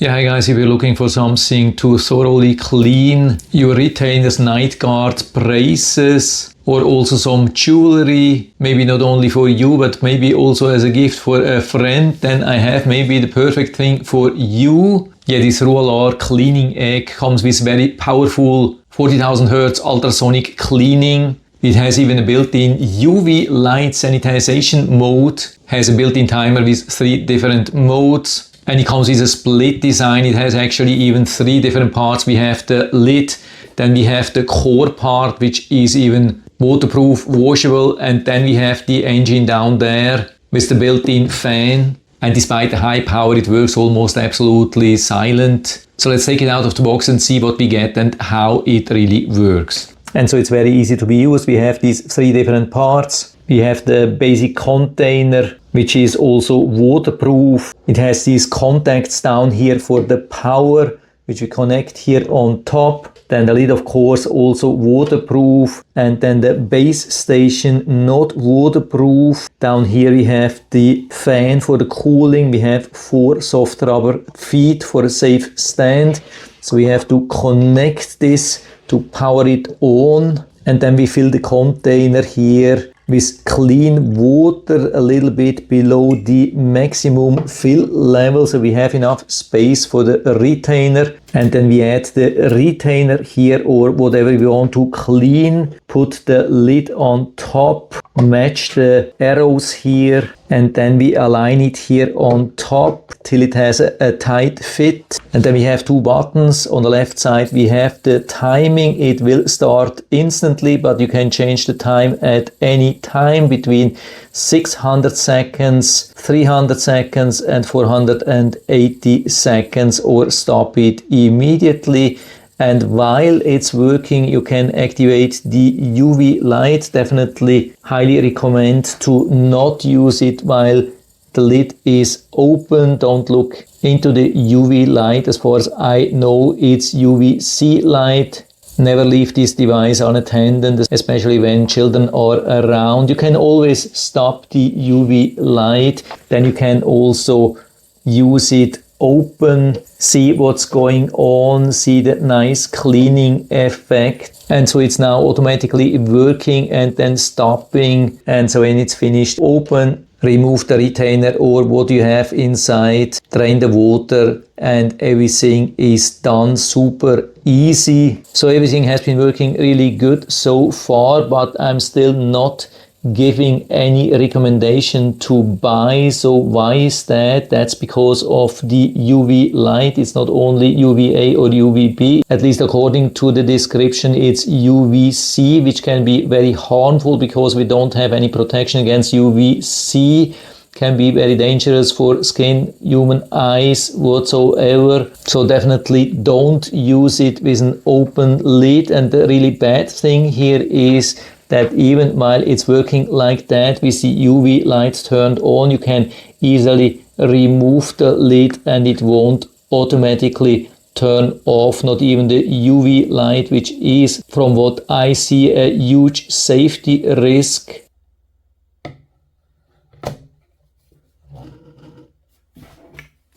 Yeah, hi guys, if you're looking for something to thoroughly clean your retainers, night guards, braces, or also some jewelry, maybe not only for you, but maybe also as a gift for a friend, then I have maybe the perfect thing for you. Yeah, this Ruolar cleaning egg comes with very powerful 40,000 Hertz ultrasonic cleaning. It has even a built-in UV light sanitization mode, has a built-in timer with 3 different modes. And it comes with a split design. It has actually even 3 different parts. We have the lid, then we have the core part, which is even waterproof, washable, and then we have the engine down there with the built-in fan. And despite the high power, it works almost absolutely silent. So let's take it out of the box and see what we get and how it really works. And so it's very easy to be used. We have these 3 different parts. We have the basic container, which is also waterproof. It has these contacts down here for the power, which we connect here on top. Then the lid, of course, also waterproof. And then the base station, not waterproof. Down here we have the fan for the cooling. We have 4 soft rubber feet for a safe stand. So we have to connect this to power it on. And then we fill the container here with clean water a little bit below the maximum fill level, so we have enough space for the retainer. And then we add the retainer here, or whatever we want to clean, put the lid on top, match the arrows here, and then we align it here on top till it has a tight fit. And then we have 2 buttons. On the left side we have the timing. It will start instantly, but you can change the time at any time between 600 seconds, 300 seconds and 480 seconds, or stop it immediately. And while it's working, you can activate the UV light. Definitely highly recommend to not use it while the lid is open. Don't look into the UV light. As far as I know, it's UVC light. Never leave this device unattended, especially when children are around. You can always stop the UV light. Then you can also use it open, see what's going on, see the nice cleaning effect. And so it's now automatically working and then stopping. And so when it's finished, open, remove the retainer or what you have inside, drain the water, and everything is done super easy. So everything has been working really good so far, but I'm still not giving any recommendation to buy. So why is that? That's because of the UV light. It's not only UVA or UVB. At least according to the description, it's UVC, which can be very harmful because we don't have any protection against UVC. Can be very dangerous for skin, human eyes, whatsoever. So definitely don't use it with an open lid. And the really bad thing here is that even while it's working like that with the UV lights turned on, you can easily remove the lid and it won't automatically turn off, not even the UV light, which is, from what I see, a huge safety risk.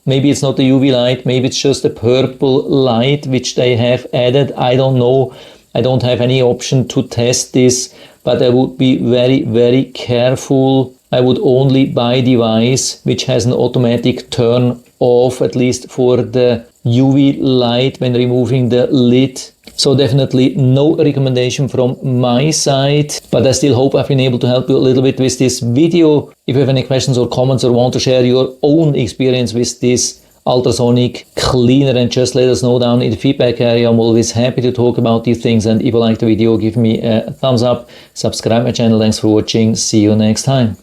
Maybe it's not the UV light, maybe it's just a purple light which they have added. I don't know. I don't have any option to test this, but I would be very, very careful. I would only buy a device which has an automatic turn off, at least for the UV light when removing the lid. So definitely no recommendation from my side, but I still hope I've been able to help you a little bit with this video. If you have any questions or comments or want to share your own experience with this ultrasonic cleaner, and just let us know down in the feedback area. I'm always happy to talk about these things, and if you like the video, give me a thumbs up, subscribe my channel. Thanks for watching. See you next time.